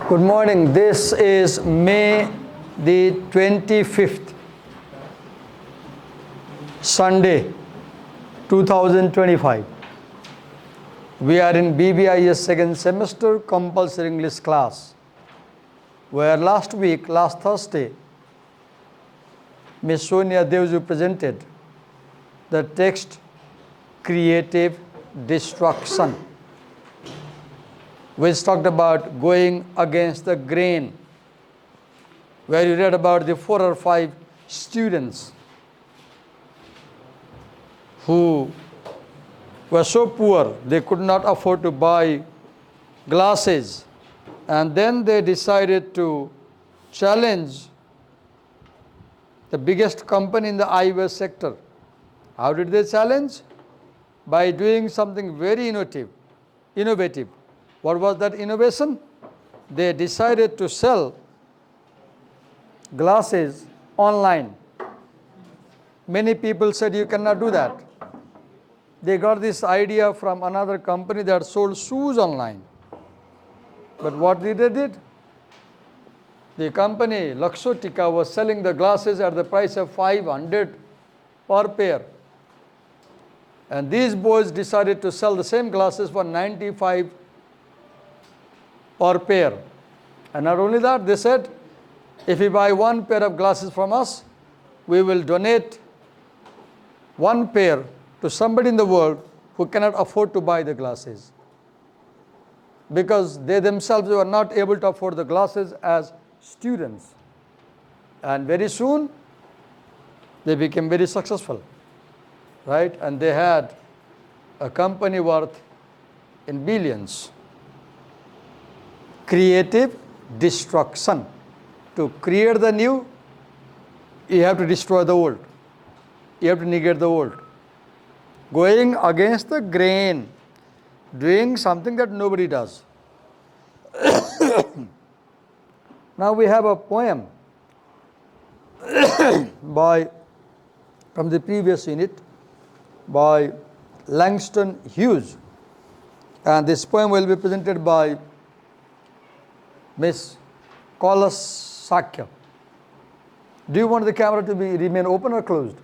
Good morning. This is May the 25th, Sunday, 2025. We are in BBIS second semester compulsory English class, where last Thursday, Ms. Sonia Devju presented the text Creative Destruction, which talked about going against the grain, where you read about the 4 or 5 students who were so poor they could not afford to buy glasses, and then they decided to challenge the biggest company in the eyewear sector. How did they challenge? By doing something very innovative. What was that innovation? They decided to sell glasses online. Many people said you cannot do that. They got this idea from another company that sold shoes online. But what they did? The company, Luxottica, was selling the glasses at the price of 500 per pair. And these boys decided to sell the same glasses for 95 per pair. And not only that, they said, if you buy 1 pair of glasses from us, we will donate 1 pair to somebody in the world who cannot afford to buy the glasses, because they themselves were not able to afford the glasses as students. And very soon, they became very successful, right? And they had a company worth in billions. Creative destruction. To create the new, you have to destroy the old. You have to negate the old. Going against the grain, doing something that nobody does. Now we have a poem from the previous unit by Langston Hughes, and this poem will be presented by Miss Sakya. Do you want the camera to remain open or closed?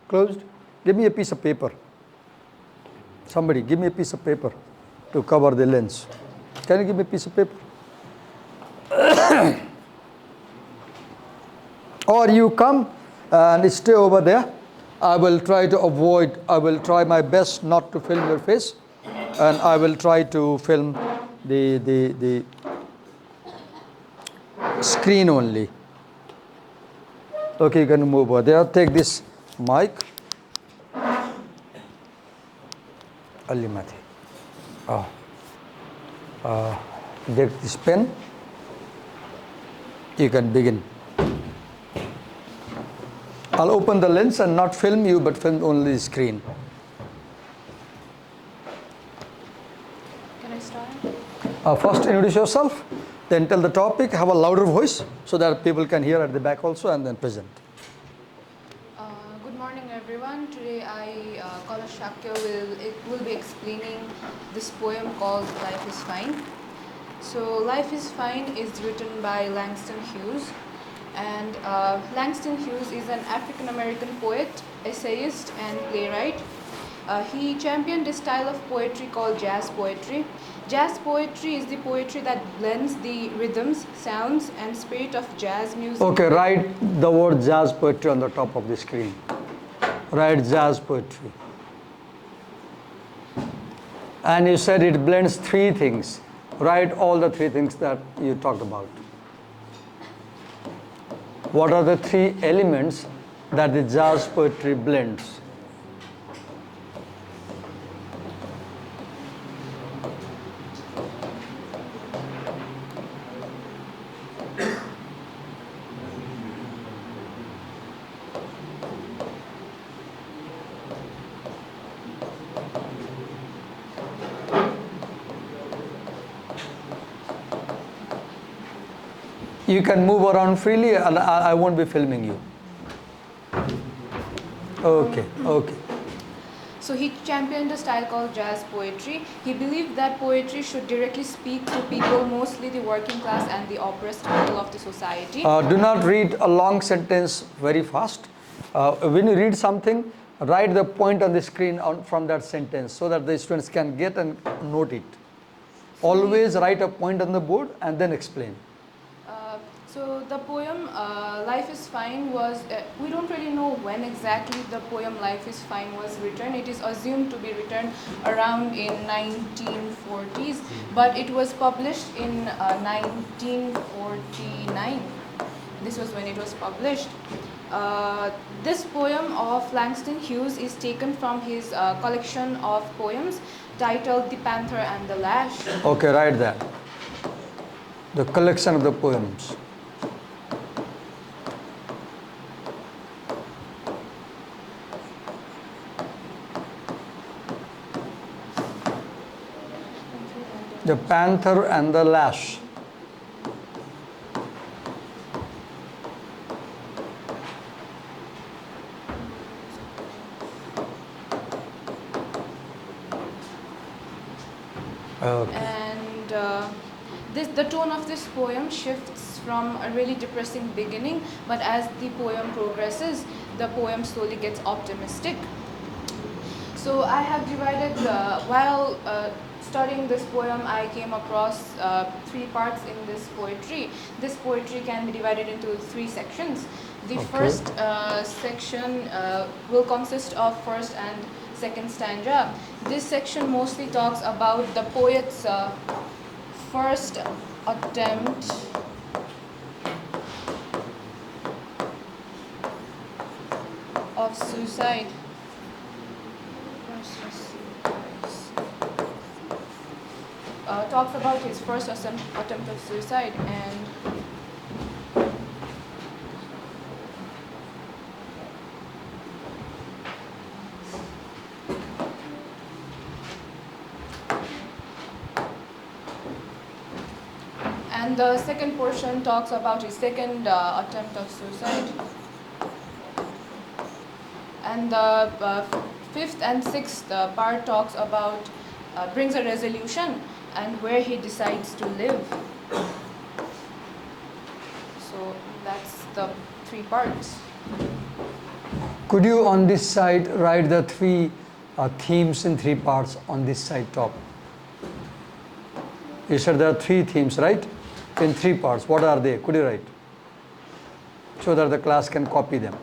Closed? Give me a piece of paper. Somebody, give me a piece of paper to cover the lens. Can you give me a piece of paper? Or you come and stay over there. I will try my best not to film your face, and I will try to film the screen only. Okay, you can move over there. Take this mic. Take this pen. You can begin. I'll open the lens and not film you, but film only the screen. Can I start? First, introduce yourself, then tell the topic, have a louder voice so that people can hear at the back also, and then present. Good morning, everyone. Today Shakya will be explaining this poem called Life is Fine. So Life is Fine is written by Langston Hughes. And Langston Hughes is an African-American poet, essayist, and playwright. He championed a style of poetry called jazz poetry. Jazz poetry is the poetry that blends the rhythms, sounds, and spirit of jazz music. Okay, write the word jazz poetry on the top of the screen. Write jazz poetry. And you said it blends 3 things. Write all the 3 things that you talked about. What are the 3 elements that the jazz poetry blends? You can move around freely, and I won't be filming you. Okay. So he championed a style called jazz poetry. He believed that poetry should directly speak to people, mostly the working class and the oppressed people of the society. Do not read a long sentence very fast. When you read something, write the point on the screen from that sentence so that the students can get and note it. Always write a point on the board and then explain. So the poem Life is Fine was, we don't really know when exactly the poem Life is Fine was written. It is assumed to be written around in 1940s, but it was published in 1949. This was when it was published. This poem of Langston Hughes is taken from his collection of poems titled The Panther and the Lash. Okay, write that. The collection of the poems. The Panther and the Lash. Okay. And the tone of this poem shifts from a really depressing beginning, but as the poem progresses, the poem slowly gets optimistic. So I have divided, while studying this poem, I came across 3 parts in this poetry. This poetry can be divided into 3 sections. The first section will consist of first and second stanza. This section mostly talks about the poet's first attempt of suicide. Talks about his first attempt of suicide, and the second portion talks about his second attempt of suicide. And the fifth and sixth part talks about, brings a resolution and where he decides to live. So that's the 3 parts. Could you on this side write the 3 themes in 3 parts on this side top? You said there are 3 themes, right? In 3 parts. What are they? Could you write? So that the class can copy them.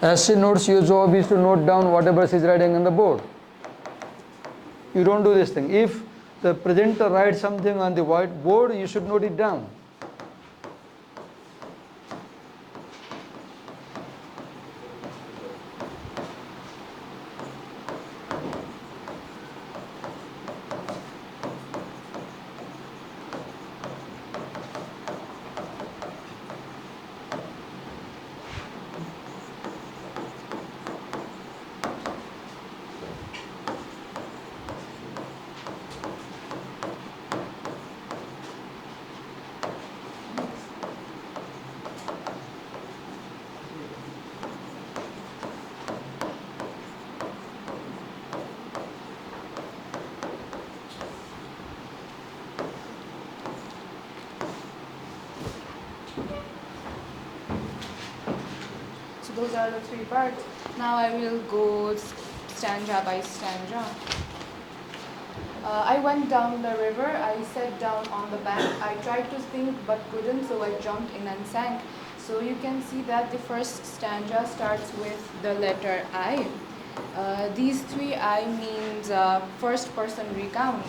As she notes, your job is to note down whatever she's writing on the board. You don't do this thing. If the presenter writes something on the whiteboard, you should note it down. So those are the 3 parts. Now I will go stanza by stanza. I went down the river, I sat down on the bank. I tried to think but couldn't, so I jumped in and sank. So you can see that the first stanza starts with the letter I. These 3 I means first person recount.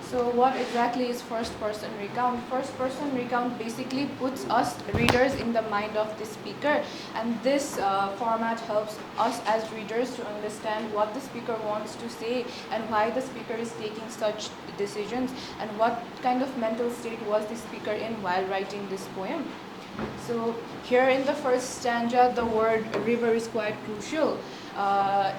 So what exactly is first person recount? First person recount basically puts us readers in the mind of the speaker, and this format helps us as readers to understand what the speaker wants to say and why the speaker is taking such decisions and what kind of mental state was the speaker in while writing this poem. So here in the first stanza, the word river is quite crucial.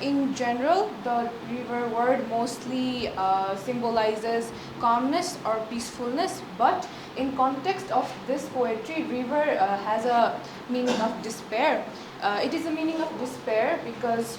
In general, the river word mostly symbolizes calmness or peacefulness, but in context of this poetry, river has a meaning of despair. It is a meaning of despair because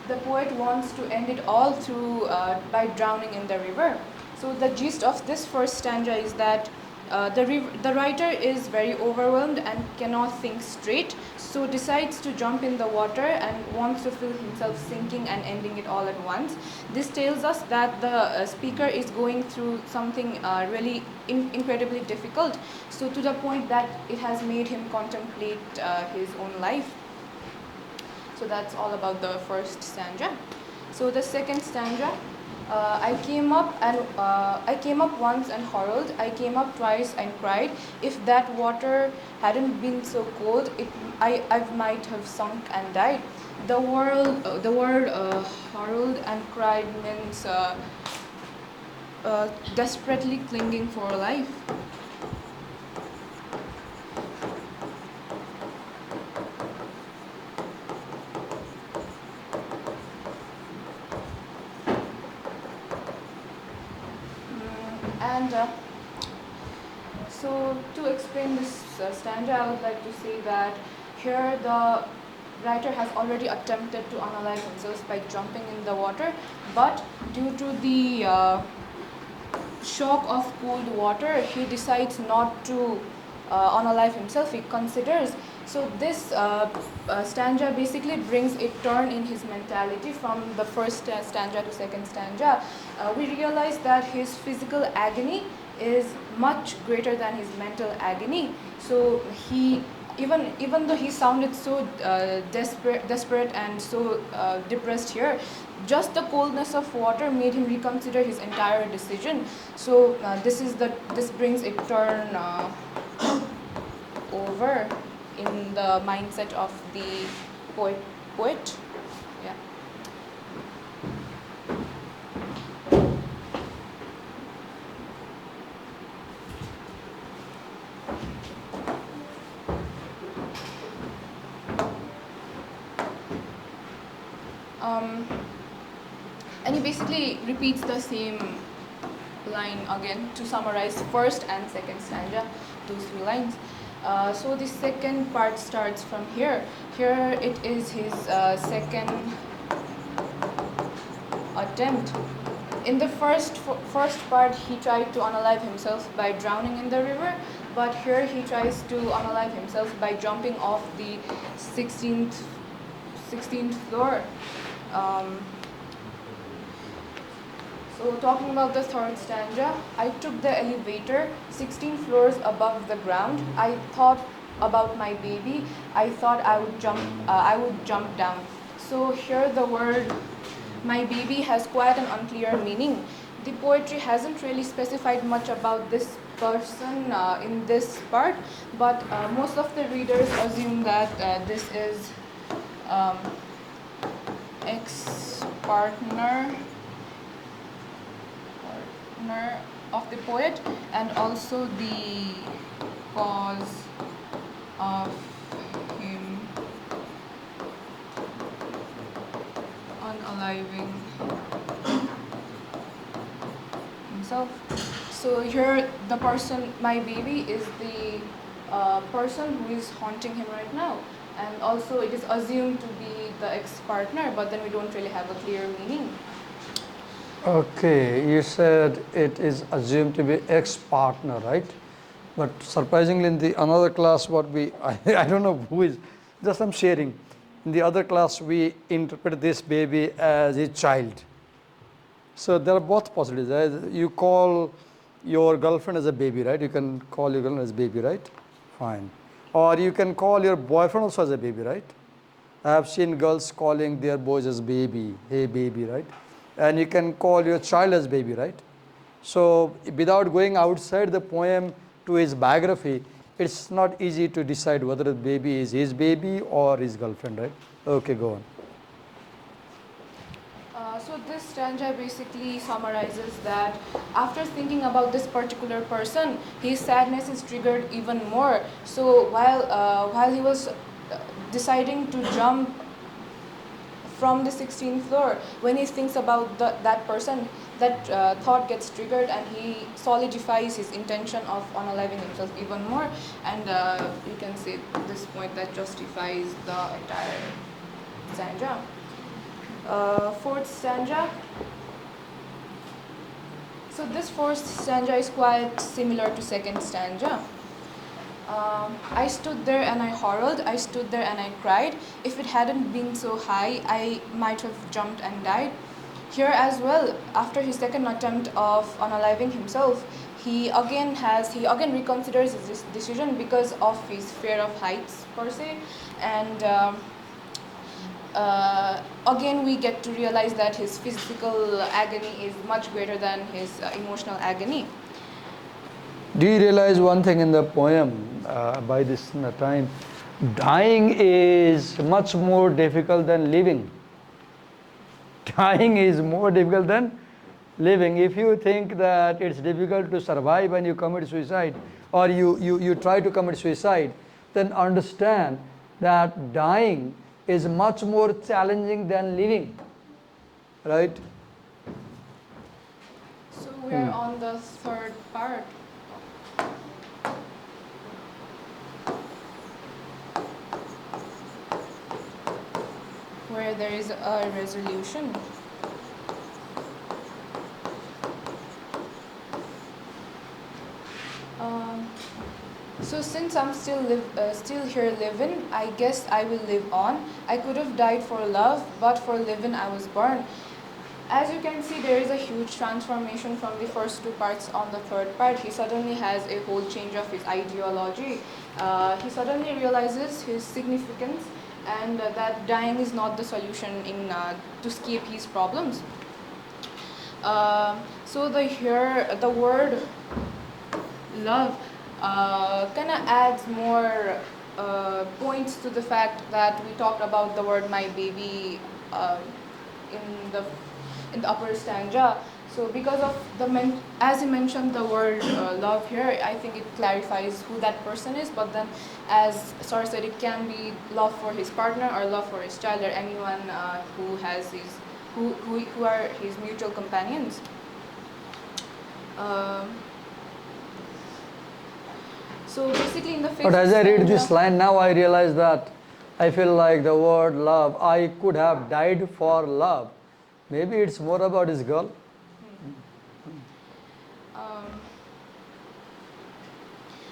the poet wants to end it all through by drowning in the river. So the gist of this first stanza is that the writer is very overwhelmed and cannot think straight, so decides to jump in the water and wants to feel himself sinking and ending it all at once. This tells us that the speaker is going through something really incredibly difficult, so to the point that it has made him contemplate his own life. So that's all about the first stanza. So the second stanza, I came up once and quarreled. I came up twice and cried. If that water hadn't been so cold, I might have sunk and died. The word quarreled and cried means desperately clinging for life. And so to explain this stanza, I would like to say that here the writer has already attempted to unalive himself by jumping in the water, but due to the shock of cold water, he decides not to unalive himself. He considers. So this stanza basically brings a turn in his mentality from the first stanza to second stanza. We realize that his physical agony is much greater than his mental agony. So he, even though he sounded so desperate and so depressed here, just the coldness of water made him reconsider his entire decision. So this brings a turn over in the mindset of the poet. Yeah. And he basically repeats the same line again to summarize first and second stanza, those 3 lines. So the second part starts from here. Here it is his second attempt. In the first part, he tried to unalive himself by drowning in the river, but here he tries to unalive himself by jumping off the 16th floor. So talking about the third stanza, I took the elevator 16 floors above the ground. I thought about my baby. I thought I would jump down. So here the word "my baby" has quite an unclear meaning. The poetry hasn't really specified much about this person in this part, but most of the readers assume that this is ex-partner of the poet, and also the cause of him unaliving himself. So here the person, my baby, is the person who is haunting him right now, and also it is assumed to be the ex-partner, but then we don't really have a clear meaning. Okay, you said it is assumed to be ex-partner, right? But surprisingly, in the another class, what we I don't know who is, just I'm sharing. In the other class, we interpret this baby as a child. So there are both possibilities. You call your girlfriend as a baby, right? You can call your girlfriend as a baby, right? Fine. Or you can call your boyfriend also as a baby, right? I have seen girls calling their boys as baby, hey baby, right? And you can call your child as baby, right? So without going outside the poem to his biography, it's not easy to decide whether the baby is his baby or his girlfriend, right? Okay, go on. So this stanza basically summarizes that after thinking about this particular person, his sadness is triggered even more. So while he was deciding to jump from the 16th floor, when he thinks about that person, that thought gets triggered, and he solidifies his intention of unaliving himself even more. And you can say this point that justifies the entire stanza. Fourth stanza. So this fourth stanza is quite similar to second stanza. I stood there and I horrored, I stood there and I cried. If it hadn't been so high, I might have jumped and died. Here as well, after his second attempt of unaliving himself, he again reconsiders his decision because of his fear of heights per se, and again we get to realize that his physical agony is much greater than his emotional agony. Do you realize one thing in the poem by this time? Dying is much more difficult than living. Dying is more difficult than living. If you think that it's difficult to survive and you commit suicide, or you try to commit suicide, then understand that dying is much more challenging than living, right? So we're on the third part. Where there is a resolution. So since I'm still here living, I guess I will live on. I could have died for love, but for living I was born. As you can see, there is a huge transformation from the first two parts on the third part. He suddenly has a whole change of his ideology. He suddenly realizes his significance, and that dying is not the solution to escape his problems. So the word love kind of adds more points to the fact that we talked about the word my baby in the upper stanza. So because of as he mentioned the word love here, I think it clarifies who that person is. But then, as Sar said, it can be love for his partner or love for his child or anyone who has who are his mutual companions. So basically, in the fifth But as I read this stanza- line now, I realize that I feel like the word love, I could have died for love. Maybe it's more about his girl.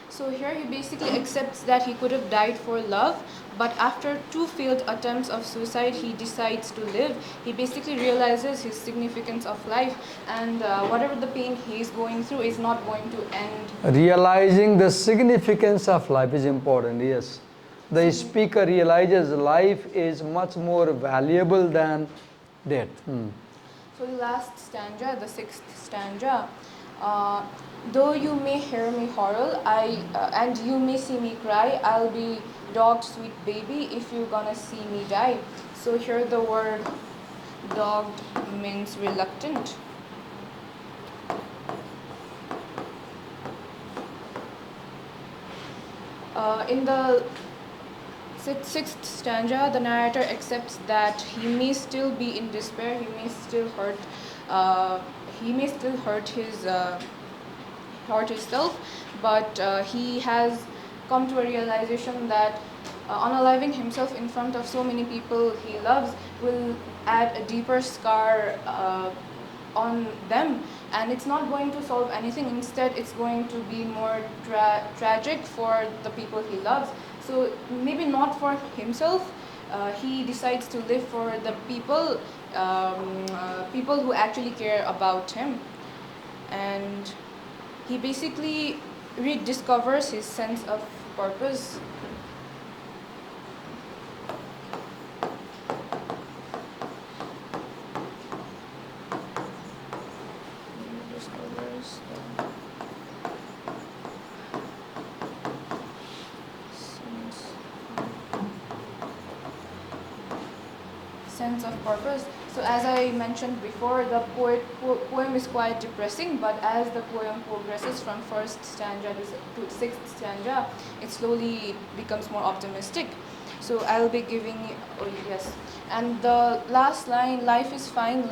So here he basically accepts that he could have died for love, but after 2 failed attempts of suicide, he decides to live. He basically realizes his significance of life, and whatever the pain he is going through is not going to end. Realizing the significance of life is important, yes. The speaker realizes life is much more valuable than death. So the last stanza, the sixth stanza, though you may hear me howl, and you may see me cry, I'll be dogged, sweet baby, if you're gonna see me die. So here the word dogged means reluctant. In the sixth stanza, the narrator accepts that he may still be in despair, he may still hurt himself, but he has come to a realization that unaliving himself in front of so many people he loves will add a deeper scar on them, and it's not going to solve anything. Instead, it's going to be more tragic for the people he loves. So maybe not for himself, he decides to live for the people who actually care about him, and he basically rediscovers his sense of purpose. sense of purpose. So as I mentioned before, the poem is quite depressing, but as the poem progresses from first stanza to sixth stanza, it slowly becomes more optimistic. So I'll be giving, oh yes, and the last line, life is fine,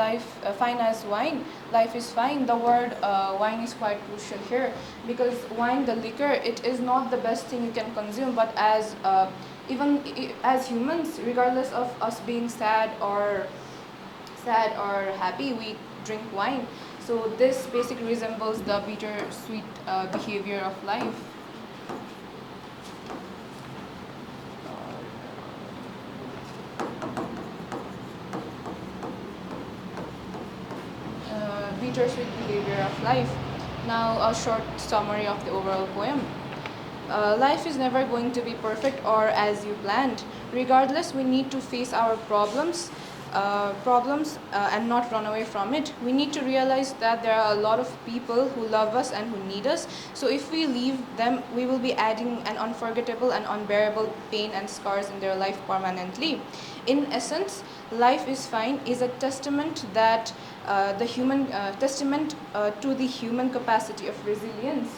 fine as wine, life is fine. The word wine is quite crucial here, because wine, the liquor, it is not the best thing you can consume, but as even as humans, regardless of us being sad or happy, we drink wine. So this basically resembles the bitter-sweet behavior of life. Bittersweet behavior of life. Now a short summary of the overall poem. Life is never going to be perfect or as you planned. Regardless, we need to face our problems and not run away from it. We need to realize that there are a lot of people who love us and who need us. So if we leave them, we will be adding an unforgettable and unbearable pain and scars in their life permanently. In essence, life is fine is a testament that to the human capacity of resilience.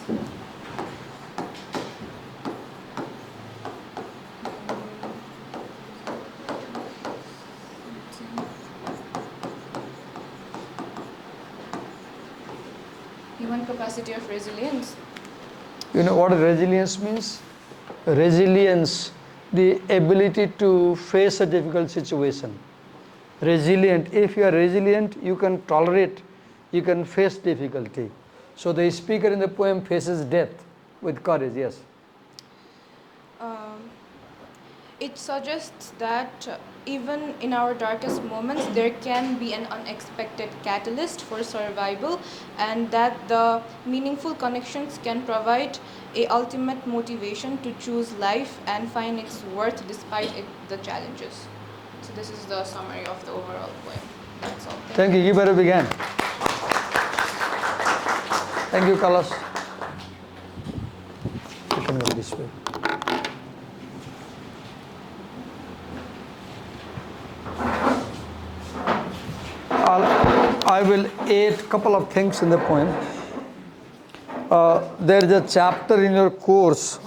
Human capacity of resilience. You know what resilience means? Resilience, the ability to face a difficult situation. Resilient, if you are resilient, you can tolerate, you can face difficulty. So the speaker in the poem faces death with courage, yes. It suggests that even in our darkest moments, there can be an unexpected catalyst for survival, and that the meaningful connections can provide a ultimate motivation to choose life and find its worth despite the challenges. So this is the summary of the overall poem. That's all. Thank you. Give her a big hand. Thank you, Carlos. You can go this way. I will add a couple of things in the poem. There is a chapter in your course.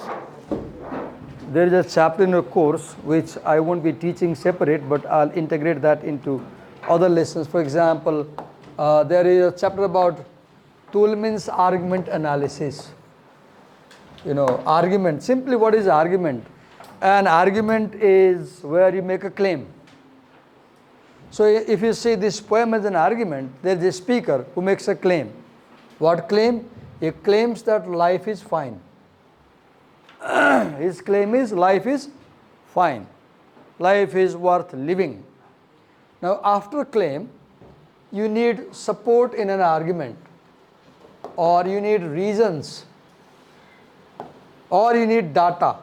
There is a chapter in your course which I won't be teaching separate, but I'll integrate that into other lessons. For example, there is a chapter about Toulmin's argument analysis. You know, argument. Simply, what is argument? An argument is where you make a claim. So if you see this poem as an argument, there is a speaker who makes a claim. What claim? He claims that life is fine. His claim is life is fine. Life is worth living. Now after claim, you need support in an argument, or you need reasons, or you need data.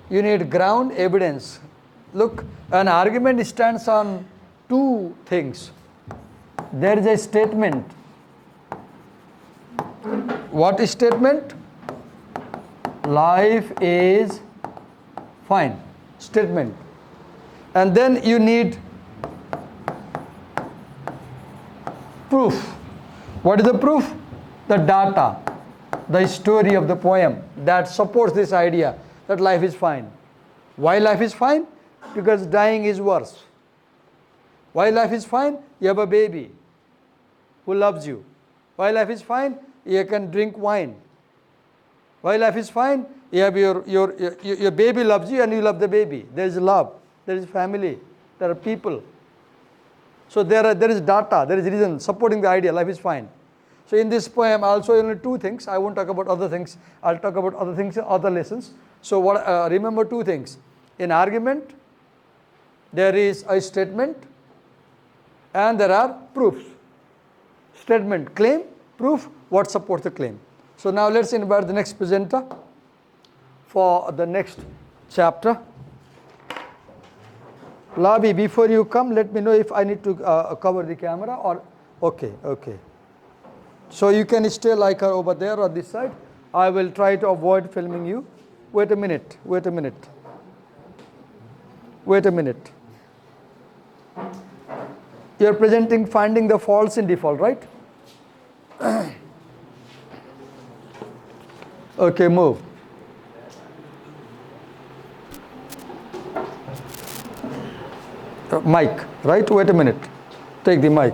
You need ground evidence. Look, an argument stands on two things. There is a statement. What is statement? Life is fine. Statement. And then you need proof. What is the proof? The data, the story of the poem that supports this idea that life is fine. Why life is fine? Because dying is worse. Why life is fine? You have a baby who loves you. Why life is fine? You can drink wine. Why life is fine? You have your baby loves you and you love the baby. There is love. There is family. There are people. So there is data. There is reason supporting the idea. Life is fine. So in this poem, also only two things. I won't talk about other things. I'll talk about other things in other lessons. So remember two things. In argument, there is a statement and there are proofs. Statement, claim, proof, what supports the claim. So now let's invite the next presenter for the next chapter. Labi, before you come, let me know if I need to cover the camera or, okay. So you can stay like her over there or this side. I will try to avoid filming you. Wait a minute. You're presenting finding the faults in default, right? Okay, move. Mic, right? Wait a minute. Take the mic.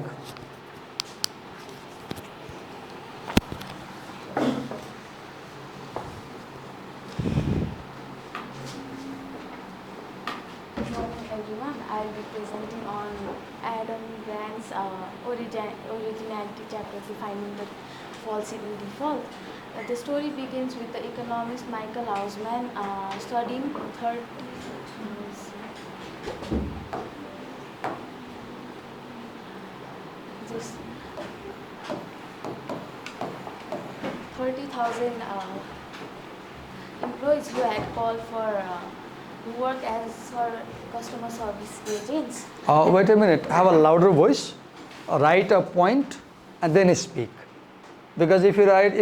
Good morning, everyone. I'll be presenting on Adam Grant's originality chapter, defining the false in default. The story begins with the economist Michael Hausman studying just 30,000 employees who had called for who worked as for customer service agents. Wait a minute. Have a louder voice. Write a point and then speak. Because if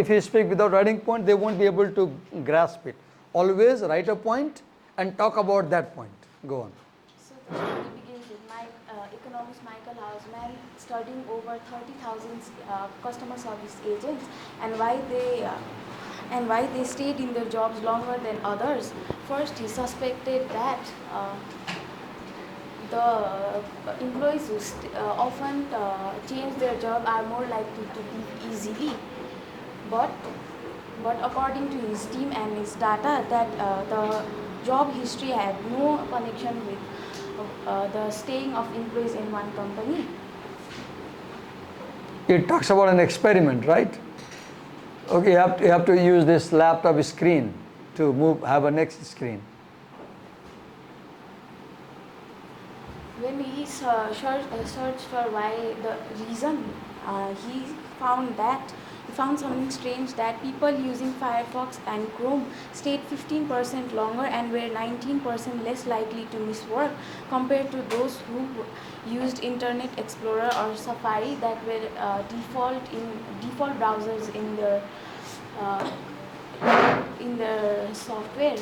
you speak without writing point, they won't be able to grasp it. Always write a point and talk about that point. Go on. So the story begins with economist Michael Hausman studying over 30,000 customer service agents and why they stayed in their jobs longer than others. First, he suspected that the employees who often change their job are more likely to leave easily. But according to his team and his data, that the job history had no connection with the staying of employees in one company. It talks about an experiment, right? Okay, you have to use this laptop screen to have a next screen. When he searched for why the reason, he found something strange, that people using Firefox and Chrome stayed 15% longer and were 19% less likely to miss work compared to those who used Internet Explorer or Safari, that were default browsers in their software.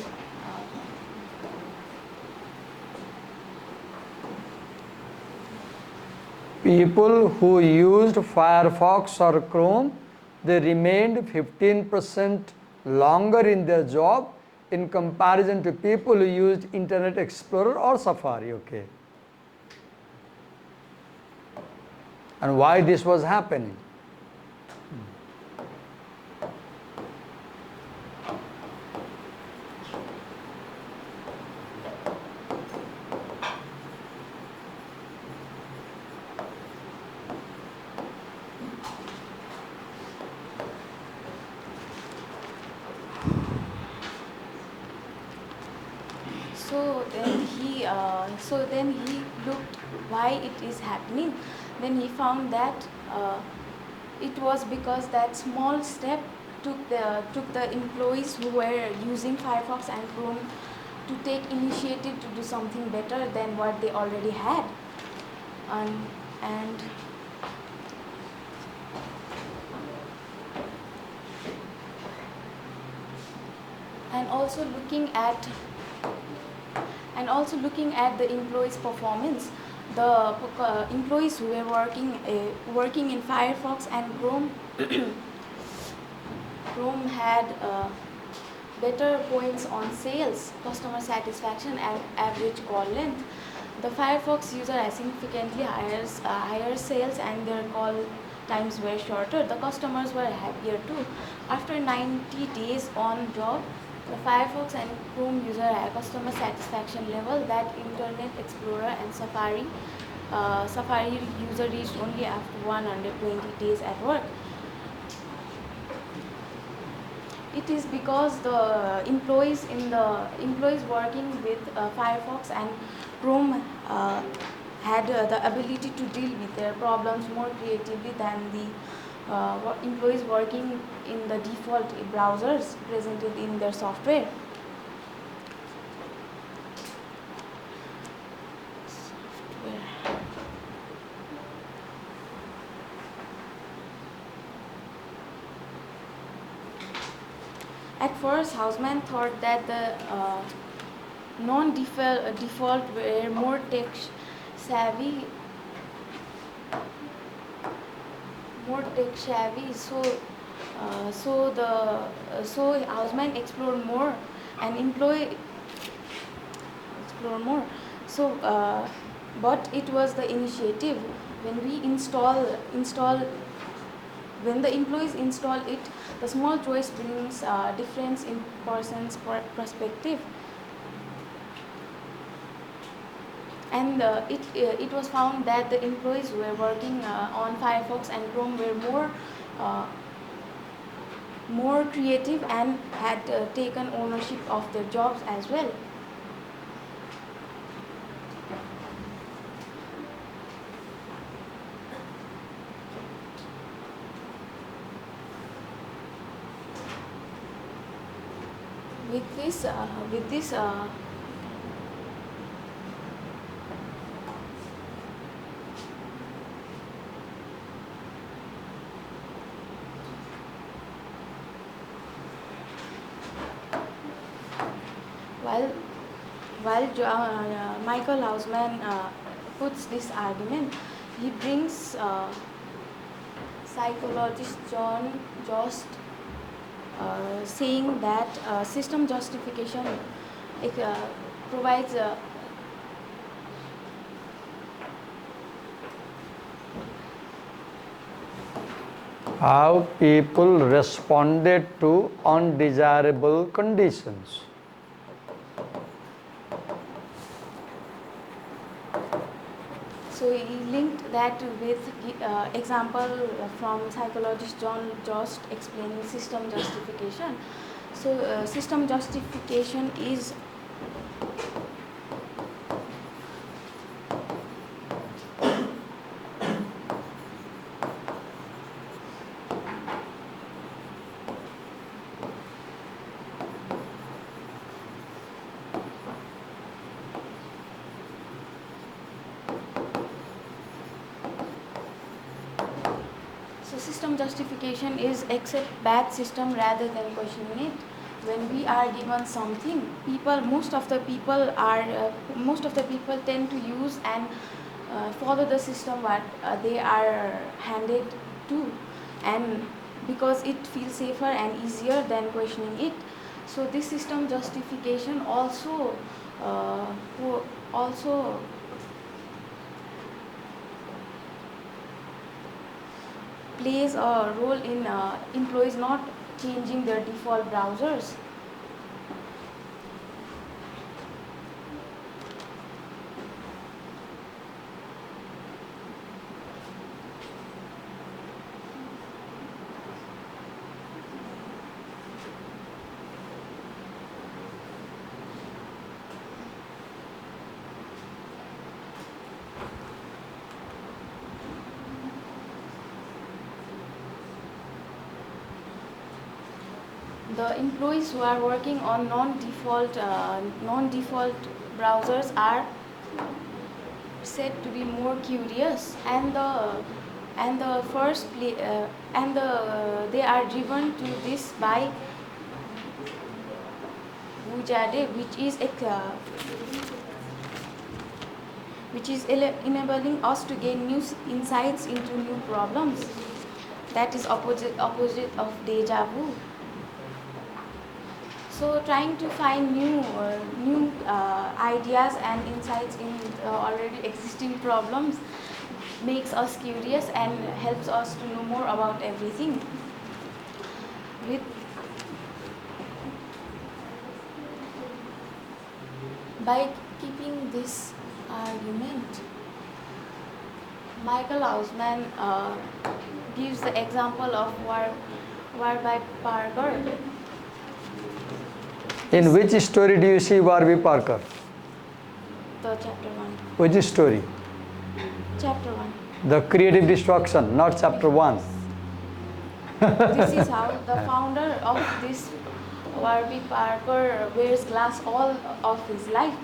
People who used Firefox or Chrome, they remained 15% longer in their job in comparison to people who used Internet Explorer or Safari. Okay. And why this was happening? So then he looked why it is happening. Then he found that it was because that small step took the employees who were using Firefox and Chrome to take initiative to do something better than what they already had. And also looking at the employees' performance, the employees who were working in Firefox and Chrome Chrome had better points on sales, customer satisfaction, and average call length. The Firefox user has significantly higher sales and their call times were shorter. The customers were happier too. After 90 days on job, the Firefox and Chrome user had customer satisfaction level that Internet Explorer and Safari user reached only after 120 days at work. It is because the employees working with Firefox and Chrome had the ability to deal with their problems more creatively than the employees working in the default browsers presented in their software. At first, Hausman thought that the non-default were more tech-savvy more tech savvy. So houseman explored more and employee explore more. So, but it was the initiative when we install when the employees install it. The small choice brings difference in person's perspective. And it was found that the employees who were working on Firefox and Chrome were more creative and had taken ownership of their jobs as well. With this while Michael Hausman puts this argument, he brings psychologist John Jost saying that system justification provides how people responded to undesirable conditions. So he linked that with example from psychologist John Jost explaining system justification. So system justification is system justification is accept bad system rather than questioning it. When we are given something, most of the people tend to use and follow the system what they are handed to, and because it feels safer and easier than questioning it. So this system justification also plays a role in employees not changing their default browsers. The employees who are working on non-default browsers are said to be more curious, and they are driven to this by Wujade, which is enabling us to gain new insights into new problems. That is opposite of deja vu. So trying to find new ideas and insights in already existing problems makes us curious and helps us to know more about everything. By keeping this argument, Michael Hausman gives the example of war by Parker. In which story do you see Warby Parker? The chapter 1. Which story? Chapter 1. The creative destruction, not chapter 1. This is how the founder of this Warby Parker wears glass all of his life,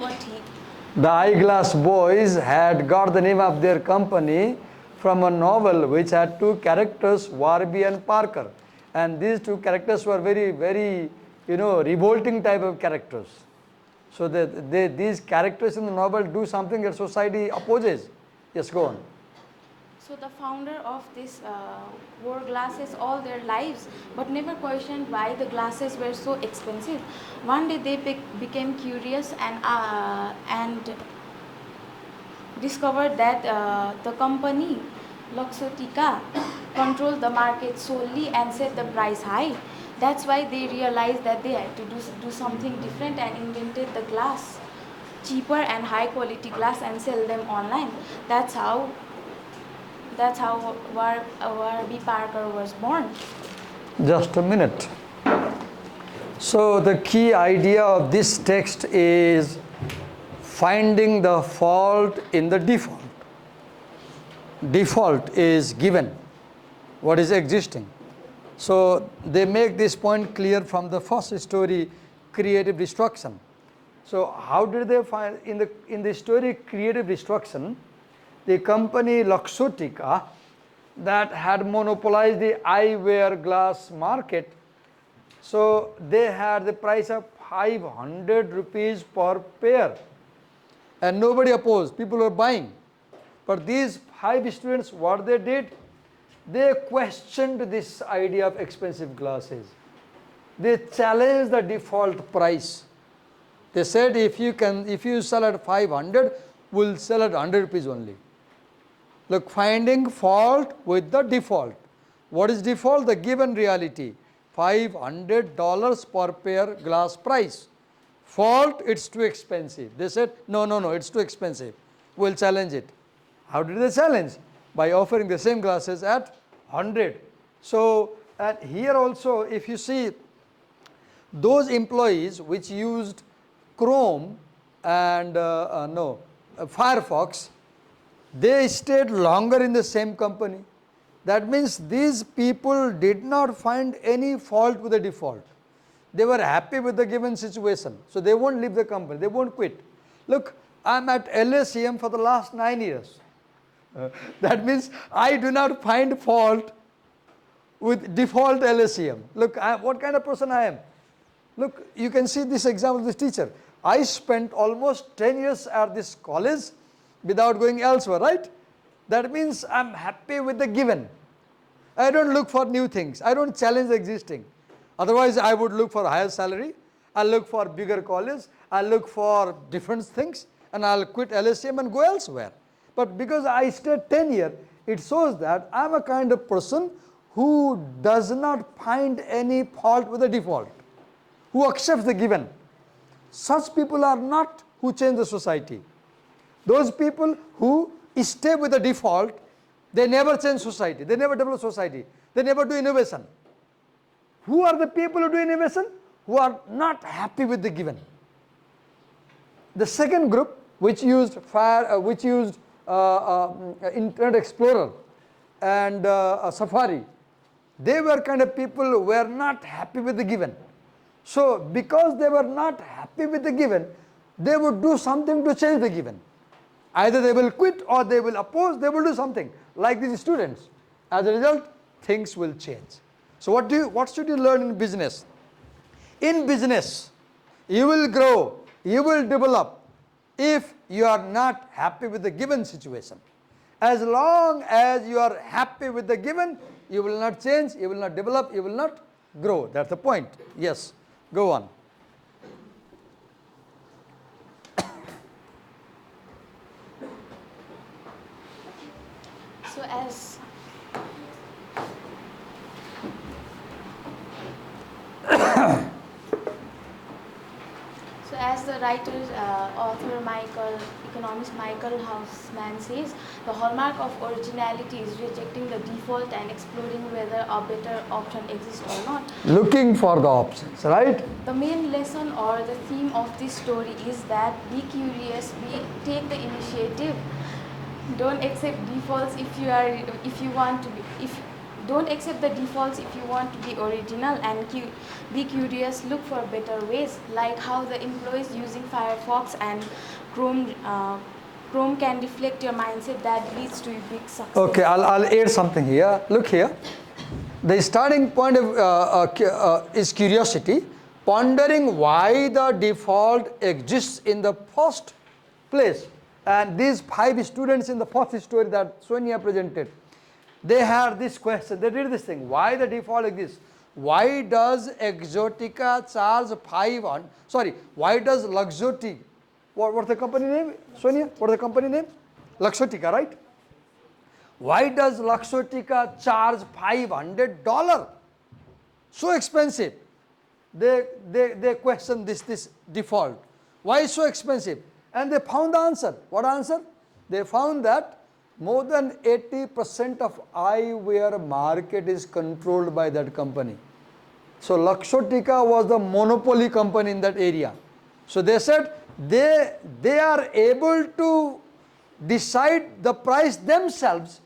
The Eyeglass Boys had got the name of their company from a novel which had two characters, Warby and Parker. And these two characters were very, very, revolting type of characters. So these characters in the novel do something that society opposes. Yes, go on. So the founder of this wore glasses all their lives, but never questioned why the glasses were so expensive. One day they became curious and discovered that the company Luxottica controlled the market solely and set the price high. That's why they realized that they had to do something different and invented the glass, cheaper and high quality glass, and sell them online. That's how Warby Parker was born. Just a minute. So the key idea of this text is finding the fault in the default. Default is given, what is existing. So they make this point clear from the first story, creative destruction. So how did they find in the story creative destruction, the company Luxottica that had monopolized the eyewear glass market, so they had the price of 500 rupees per pair and nobody opposed, people were buying. But these 5 students, what they did, they questioned this idea of expensive glasses. They challenged the default price. They said if you sell at 500, we'll sell at 100 rupees only. Look, finding fault with the default. What is default? The given reality. $500 per pair glass price. Fault, it's too expensive. They said, no, it's too expensive. We'll challenge it. How did they challenge? By offering the same glasses at 100. So, and here also, if you see, those employees which used Chrome and Firefox, they stayed longer in the same company. That means these people did not find any fault with the default. They were happy with the given situation. So they won't leave the company, they won't quit. Look, I'm at LSEM for the last 9 years. That means I do not find fault with default LSEM. Look, what kind of person I am. Look, you can see this example of this teacher. I spent almost 10 years at this college without going elsewhere, right? That means I'm happy with the given. I don't look for new things. I don't challenge the existing. Otherwise, I would look for higher salary. I'll look for bigger college. I'll look for different things. And I'll quit LSEM and go elsewhere. But because I stayed 10 years, it shows that I'm a kind of person who does not find any fault with the default, who accepts the given. Such people are not who change the society. Those people who stay with the default, they never change society, they never develop society, they never do innovation. Who are the people who do innovation? Who are not happy with the given. The second group, which used Internet Explorer and Safari, they were kind of people who were not happy with the given. So because they were not happy with the given, they would do something to change the given. Either they will quit or they will oppose, they will do something, like these students. As a result, things will change. So what should you learn in business? In business, you will grow, you will develop if you are not happy with the given situation. As long as you are happy with the given, you will not change, you will not develop, you will not grow. That's the point. Yes, go on. So as the writer, author economist Michael Hausman says, the hallmark of originality is rejecting the default and exploring whether a better option exists or not. Looking for the options, right? The main lesson or the theme of this story is that be curious, take the initiative. Don't accept defaults don't accept the defaults if you want to be original, and be curious, look for better ways, like how the employees using Firefox and Chrome can deflect your mindset that leads to a big success. Okay, I'll add something here. Look here. The starting point is curiosity, pondering why the default exists in the first place. And these 5 students in the first story that Sonia presented, they had this question, they did this thing, why the default is this? Why does Exotica charge 5 sorry, why does Luxotic, what's the company name, Sonia? What's the company name? Luxotica, right? Why does Luxotica charge $500? So expensive. They question this default. Why so expensive? And they found the answer. What answer? They found that more than 80% of eyewear market is controlled by that company. So Luxotica was the monopoly company in that area. So they said they are able to decide the price themselves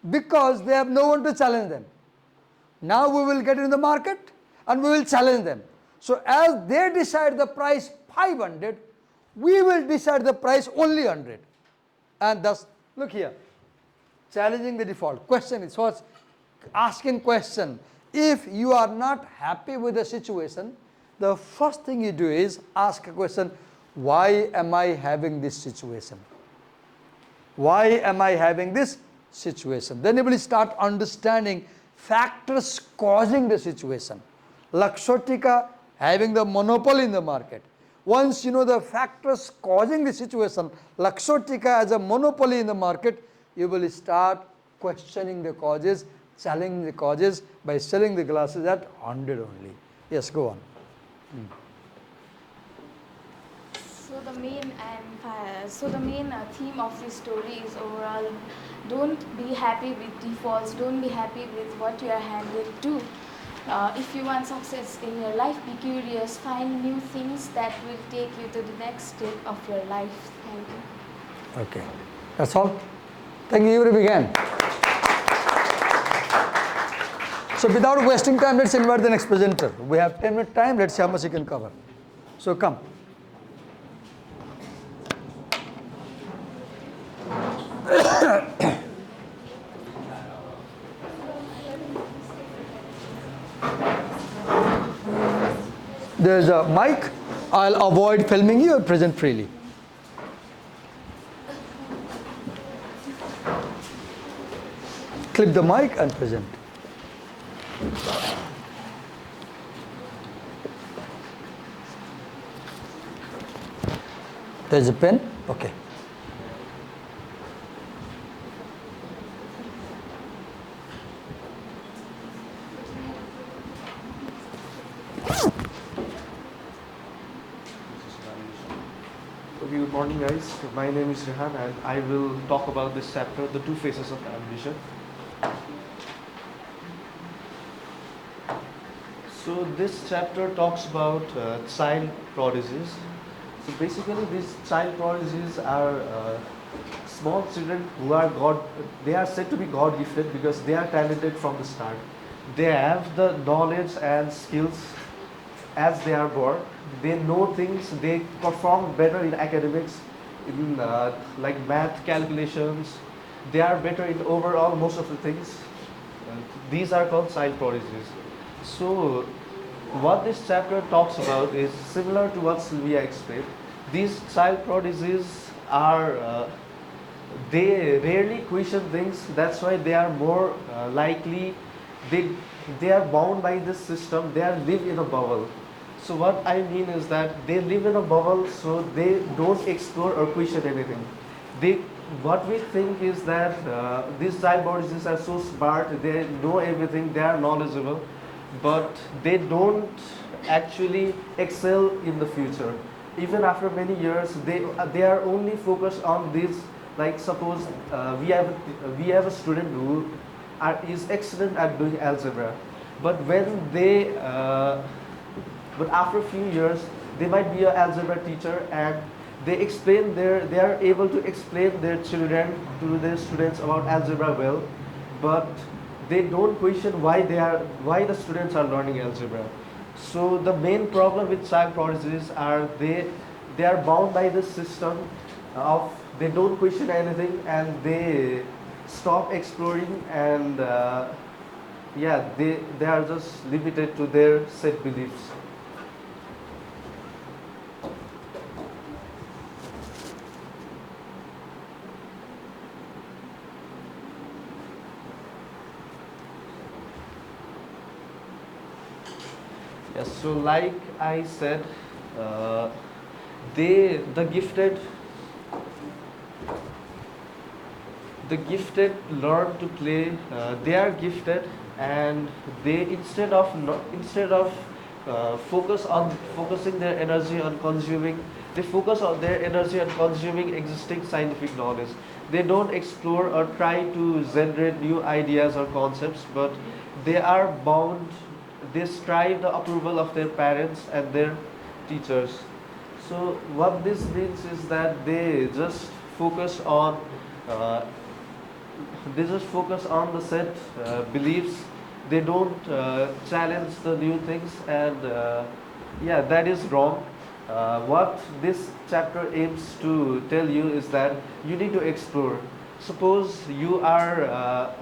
because they have no one to challenge them. Now we will get in the market and we will challenge them. So as they decide the price 500, we will decide the price only 100. And thus, look here, challenging the default. Question is what's asking question. If you are not happy with the situation, the first thing you do is ask a question, why am I having this situation? Why am I having this situation? Then you will start understanding factors causing the situation. Luxotica having the monopoly in the market. Once you know the factors causing the situation, Luxotica as a monopoly in the market, you will start questioning the causes, challenging the causes by selling the glasses at 100 only. Yes, go on. So the main theme of this story is overall, don't be happy with defaults, don't be happy with what you are handed to. If you want success in your life, be curious, find new things that will take you to the next step of your life. Thank you. Okay, that's all. Thank you, you began. So without wasting time, let's invite the next presenter. We have 10 minutes time, let's see how much you can cover. So come. There's a mic. I'll avoid filming you, present freely. Clip the mic and present. There's a pen? Okay. Okay, good morning guys. My name is Rehan and I will talk about this chapter, The Two Faces of Ambition. So this chapter talks about child prodigies. So basically these child prodigies are small children who are they are said to be God gifted because they are talented from the start. They have the knowledge and skills as they are born. They know things, they perform better in academics, in like math calculations. They are better in overall most of the things. These are called child prodigies. So what this chapter talks about is similar to what Sylvia explained. These child prodigies are, they rarely question things, that's why they are more likely, they are bound by this system, they are live in a bubble. So what I mean is that they live in a bubble, so they don't explore or question anything. What we think is that these child prodigies are so smart, they know everything, they are knowledgeable, but they don't actually excel in the future. Even after many years, they are only focused on this. Like suppose we have a student who is excellent at doing algebra, but but after a few years, they might be an algebra teacher and they are able to explain their students about algebra well, but they don't question why the students are learning algebra. So the main problem with child prodigies are they are bound by the system of they don't question anything and they stop exploring and they are just limited to their set beliefs. Yes, so like I said, they the gifted learn to play. They are gifted, and they instead of focusing their energy on consuming, they focus on their energy on consuming existing scientific knowledge. They don't explore or try to generate new ideas or concepts, but they are bound. They strive the approval of their parents and their teachers. So what this means is that focus on uh, they just focus on the set beliefs. They don't challenge the new things, and yeah, that is wrong. What this chapter aims to tell you is that you need to explore. Suppose you are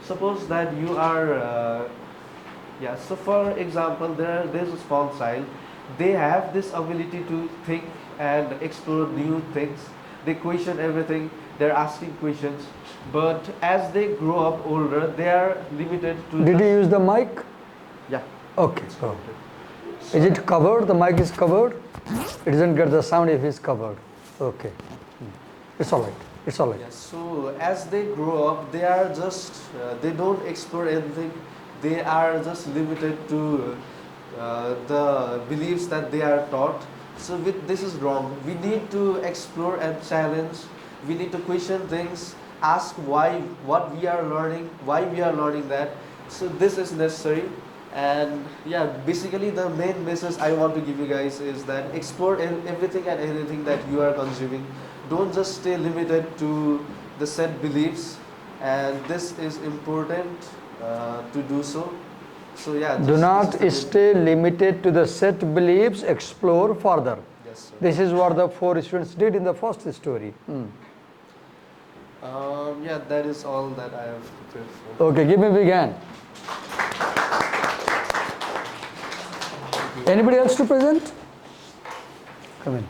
suppose that you are yeah, so for example, there's a small child. They have this ability to think and explore new things. They question everything. They're asking questions. But as they grow up older, they are limited to. Did you use the mic? Yeah. Okay. So, is it covered? The mic is covered? It doesn't get the sound if it's covered. Okay. It's all right. It's all right. Yeah, so as they grow up, they are just, they don't explore anything. They are just limited to the beliefs that they are taught. So this is wrong. We need to explore and challenge. We need to question things, ask what we are learning, why we are learning that. So this is necessary. And yeah, basically the main message I want to give you guys is that explore everything and anything that you are consuming. Don't just stay limited to the set beliefs, and this is important to do so. So yeah. Do not stay limited to the set beliefs, explore further. Yes, sir. This is what the 4 students did in the first story. Yeah, that is all that I have prepared for. Okay, give me a big hand. Anybody else to present? Come in.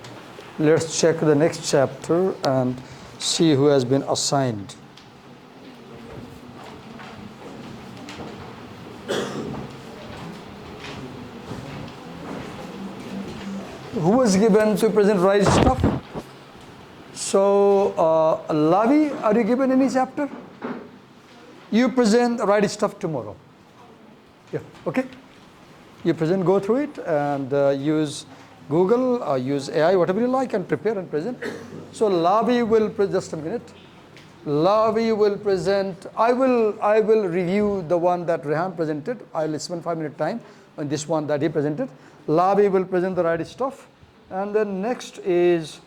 Let's check the next chapter and see who has been assigned. Who was given to present right stuff? So, Lavi, are you given any chapter? You present right stuff tomorrow. Yeah, okay? You present, go through it and use Google, use AI, whatever you like, and prepare and present. So Lavi will, just a minute. Lavi will present, I will review the one that Rehan presented. I will spend 5 minutes time on this one that he presented. Lavi will present the right stuff. And then next is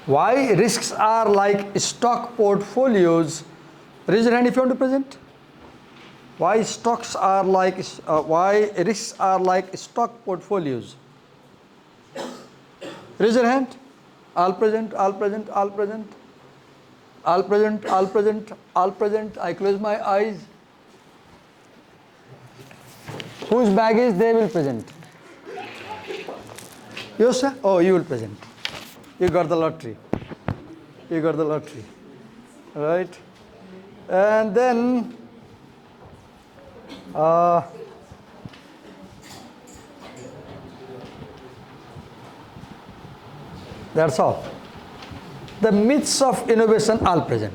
why risks are like stock portfolios. Raise your hand if you want to present. Why stocks are like, why risks are like stock portfolios. Raise your hand. All present, all present, all present. All present, all present, all present. I close my eyes. Whose bag is they will present? You, sir? Oh, you will present. You got the lottery. You got the lottery. Right? And then that's all. The myths of innovation are present.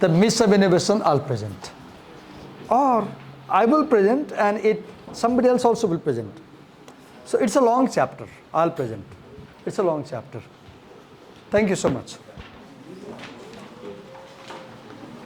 The myths of innovation are present. Or I will present and somebody else also will present. So it's a long chapter, all present. It's a long chapter. Thank you so much.